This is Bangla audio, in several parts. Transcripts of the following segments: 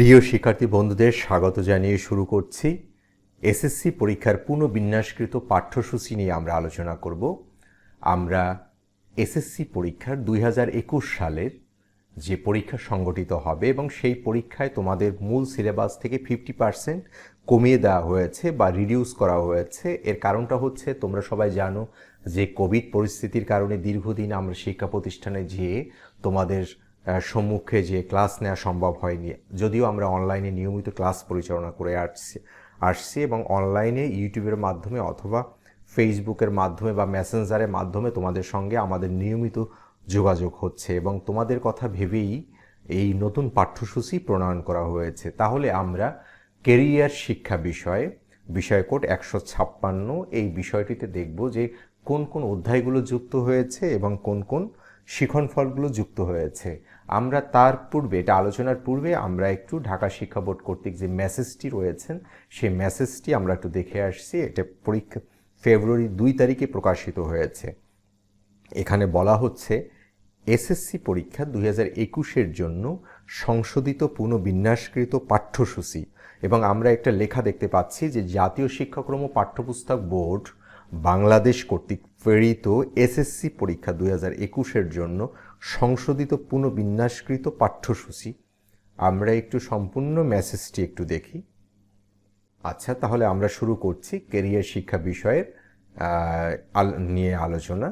প্রিয় শিক্ষার্থী বন্ধুদের স্বাগত জানিয়ে শুরু করছি। এসএসসি পরীক্ষার পুনর্বিন্যাসকৃত পাঠ্যসূচি নিয়ে আমরা আলোচনা করব। আমরা এসএসসি পরীক্ষার 2021 সালের যে পরীক্ষা সংগঠিত হবে এবং সেই পরীক্ষায় তোমাদের মূল সিলেবাস থেকে 50% কমিয়ে দেওয়া হয়েছে বা রিডিউস করা হয়েছে। এর কারণটা হচ্ছে তোমরা সবাই জানো যে কোভিড পরিস্থিতির কারণে দীর্ঘদিন আমরা শিক্ষা প্রতিষ্ঠানে যেয়ে তোমাদের সম্মুখে যে ক্লাস নেওয়া সম্ভব হয়নি, যদিও আমরা অনলাইনে নিয়মিত ক্লাস পরিচালনা করে আসছি এবং অনলাইনে ইউটিউবের মাধ্যমে অথবা ফেসবুকের মাধ্যমে বা মেসেঞ্জারের মাধ্যমে তোমাদের সঙ্গে আমাদের নিয়মিত যোগাযোগ হচ্ছে এবং তোমাদের কথা ভেবেই এই নতুন পাঠ্যসূচি প্রণয়ন করা হয়েছে। তাহলে আমরা কেরিয়ার শিক্ষা বিষয় কোড 156 এই বিষয়টিতে দেখব যে কোন কোন অধ্যায়গুলো যুক্ত হয়েছে এবং কোন কোন শিক্ষণফলগুলো যুক্ত হয়েছে। আমরা তার পূর্বে, এটা আলোচনার পূর্বে আমরা একটু ঢাকা শিক্ষা বোর্ড কর্তৃক যে মেসেজটি রয়েছেন সেই মেসেজটি আমরা একটু দেখে আসছি। এটা পরীক্ষা ফেব্রুয়ারি 2 তারিখে প্রকাশিত হয়েছে। এখানে বলা হচ্ছে এসএসসি পরীক্ষা 2021-এর জন্য সংশোধিত পুনর্বিন্যাসকৃত পাঠ্যসূচি, এবং আমরা একটা লেখা দেখতে পাচ্ছি যে জাতীয় শিক্ষাক্রম পাঠ্যপুস্তক বোর্ড বাংলাদেশ কর্তৃক প্রেরিত এসএসসি পরীক্ষা 2021-এর জন্য সংশোধিত পুনর্বিন্যাসকৃত পাঠ্যসূচি। আমরা একটু সম্পূর্ণ মেসেজটি একটু দেখি। আচ্ছা, তাহলে আমরা শুরু করছি কেরিয়ার শিক্ষা বিষয়ের নিয়ে আলোচনা।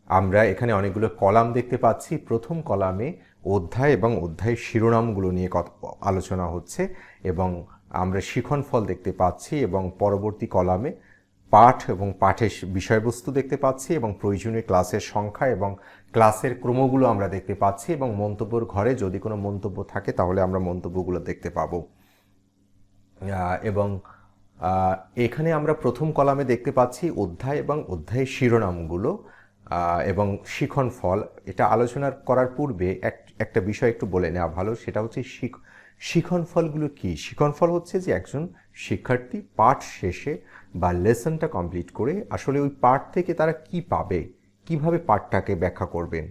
আমরা এখানে অনেকগুলো কলাম দেখতে পাচ্ছি। প্রথম কলামে অধ্যায় এবং অধ্যায়ের শিরোনামগুলো নিয়ে আলোচনা হচ্ছে এবং আমরা শিক্ষণফল দেখতে পাচ্ছি, এবং পরবর্তী কলামে পাঠ এবং পাঠের বিষয়বস্তু দেখতে পাচ্ছি এবং প্রয়োজনীয় ক্লাসের সংখ্যা এবং ক্লাসের ক্রমগুলো আমরা দেখতে পাচ্ছি, এবং মন্তব্যের ঘরে যদি কোনো মন্তব্য থাকে তাহলে আমরা মন্তব্যগুলো দেখতে পাবো। এবং এখানে আমরা প্রথম কলামে দেখতে পাচ্ছি অধ্যায় এবং অধ্যায়ের শিরোনামগুলো এবং শিক্ষণফল। এটা আলোচনা করার পূর্বে একটা বিষয় একটু বলে নেওয়া ভালো, সেটা হচ্ছে শিক্ষণফলগুলো কি। শিক্ষণফল হচ্ছে যে একজন শিক্ষার্থী পাঠ শেষে বা লেসনটা কমপ্লিট করে আসলে ওই পাঠ থেকে তারা কি পাবে, কিভাবে পাঠটাকে ব্যাখ্যা করবেন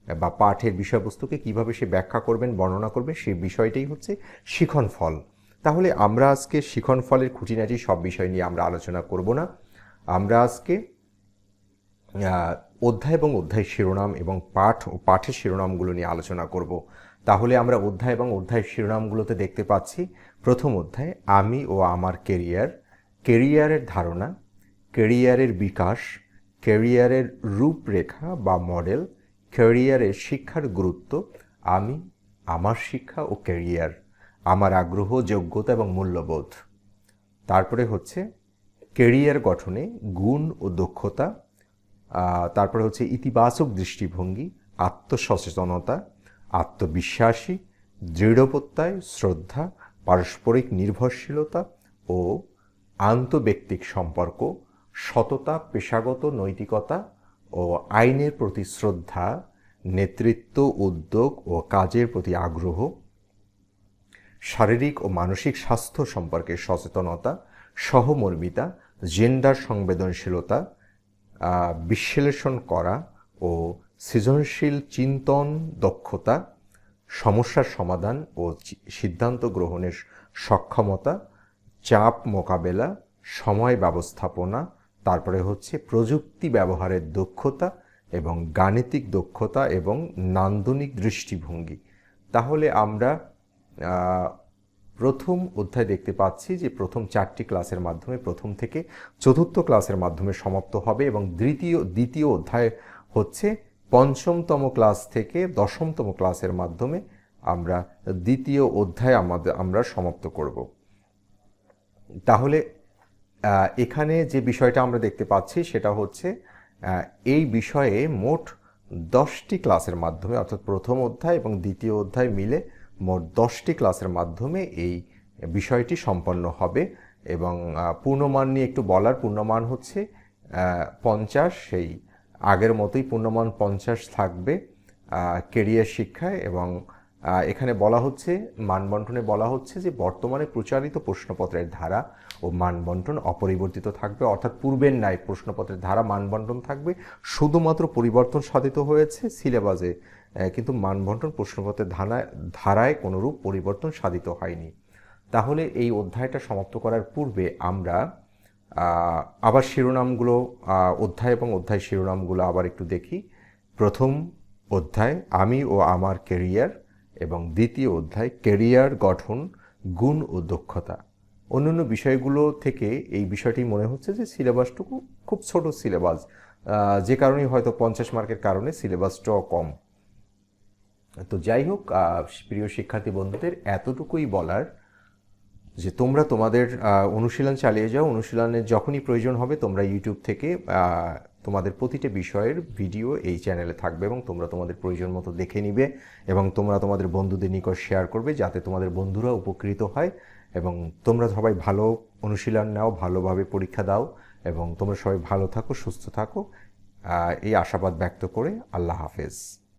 বা পাঠের বিষয়বস্তুকে কিভাবে সে ব্যাখ্যা করবেন, বর্ণনা করবেন, সেই বিষয়টাই হচ্ছে শিক্ষণফল। তাহলে আমরা আজকে শিক্ষণফলের খুঁটিনাটি সব বিষয় নিয়ে আমরা আলোচনা করব না। আমরা আজকে অধ্যায় এবং অধ্যায় শিরোনাম এবং পাঠ ও পাঠের শিরোনামগুলো নিয়ে আলোচনা করব। তাহলে আমরা অধ্যায় এবং অধ্যায়ের শিরোনামগুলোতে দেখতে পাচ্ছি প্রথম অধ্যায় আমি ও আমার কেরিয়ার, কেরিয়ারের ধারণা, কেরিয়ারের বিকাশ, কেরিয়ারের রূপরেখা বা মডেল, কেরিয়ারের শিক্ষার গুরুত্ব, আমি, আমার শিক্ষা ও কেরিয়ার, আমার আগ্রহ, যোগ্যতা এবং মূল্যবোধ। তারপরে হচ্ছে কেরিয়ার গঠনে গুণ ও দক্ষতা, তারপরে হচ্ছে ইতিবাচক দৃষ্টিভঙ্গি, আত্মসচেতনতা, আত্মবিশ্বাসী, দৃঢ়প্রত্যয়, শ্রদ্ধা, পারস্পরিক নির্ভরশীলতা ও আন্তঃব্যক্তিক সম্পর্ক, সততা, পেশাগত নৈতিকতা ও আইনের প্রতি শ্রদ্ধা, নেতৃত্ব, উদ্যোগ ও কাজের প্রতি আগ্রহ, শারীরিক ও মানসিক স্বাস্থ্য সম্পর্কে সচেতনতা, সহমর্মিতা, জেন্ডার সংবেদনশীলতা, বিশ্লেষণ করা ও সৃজনশীল চিন্তন দক্ষতা, সমস্যার সমাধান ও সিদ্ধান্ত গ্রহণের সক্ষমতা, চাপ মোকাবেলা, সময় ব্যবস্থাপনা, তারপরে হচ্ছে প্রযুক্তি ব্যবহারের দক্ষতা এবং গাণিতিক দক্ষতা এবং নান্দনিক দৃষ্টিভঙ্গি। তাহলে আমরা প্রথম অধ্যায় দেখতে পাচ্ছি যে প্রথম 4টি ক্লাসের মাধ্যমে, প্রথম থেকে 4র্থ ক্লাসের মাধ্যমে সমাপ্ত হবে, এবং দ্বিতীয় অধ্যায় হচ্ছে 5ম ক্লাস থেকে 10তম ক্লাসের মাধ্যমে আমরা দ্বিতীয় অধ্যায় আমরা সমাপ্ত করব। তাহলে এখানে যে বিষয়টা আমরা দেখতে পাচ্ছি সেটা হচ্ছে এই বিষয়ে মোট 10টি ক্লাসের মাধ্যমে, অর্থাৎ প্রথম অধ্যায় এবং দ্বিতীয় অধ্যায় মিলে মোট 10টি ক্লাসের মাধ্যমে এই বিষয়টি সম্পন্ন হবে। এবং পূর্ণমান নিয়ে একটু বলার, পূর্ণমান হচ্ছে 50, সেই আগের মতোই পূর্ণমান 50 থাকবে কেরিয়ার শিক্ষায়। এবং এখানে বলা হচ্ছে, মানবন্টনে বলা হচ্ছে যে বর্তমানে প্রচারিত প্রশ্নপত্রের ধারা ও মানবন্টন অপরিবর্তিত থাকবে, অর্থাৎ পূর্বের ন্যায় প্রশ্নপত্রের ধারা মানবন্টন থাকবে, শুধুমাত্র পরিবর্তন সাধিত হয়েছে সিলেবাসে কিন্তু মানবন্টন প্রশ্নপত্রের ধারায় কোনোরূপ পরিবর্তন সাধিত হয়নি। তাহলে এই অধ্যায়টা সমাপ্ত করার পূর্বে আমরা আবার শিরোনামগুলো, অধ্যায় এবং অধ্যায় শিরোনামগুলো আবার একটু দেখি। প্রথম অধ্যায় আমি ও আমার কেরিয়ার এবং দ্বিতীয় অধ্যায় কেরিয়ার গঠন, গুণ ও দক্ষতা। অন্যান্য বিষয়গুলো থেকে এই বিষয়টি মনে হচ্ছে যে সিলেবাসটুকু খুব ছোট সিলেবাস, যে কারণে হয়তো 50 মার্কের কারণে সিলেবাসটাও কম। তো যাই হোক, প্রিয় শিক্ষার্থী বন্ধুদের এতটুকুই বলার যে তোমরা তোমাদের অনুশীলন চালিয়ে যাও। অনুশীলনের যখনই প্রয়োজন হবে তোমরা ইউটিউব থেকে তোমাদের প্রতিটা বিষয়ের ভিডিও এই চ্যানেলে থাকবে এবং তোমরা তোমাদের প্রয়োজন মতো দেখে নিবে এবং তোমরা তোমাদের বন্ধুদের নিকট শেয়ার করবে, যাতে তোমাদের বন্ধুরা উপকৃত হয় এবং তোমরা সবাই ভালো অনুশীলন নাও, ভালোভাবে পরীক্ষা দাও এবং তোমরা সবাই ভালো থাকো, সুস্থ থাকো, এই আশাবাদ ব্যক্ত করে আল্লাহ হাফেজ।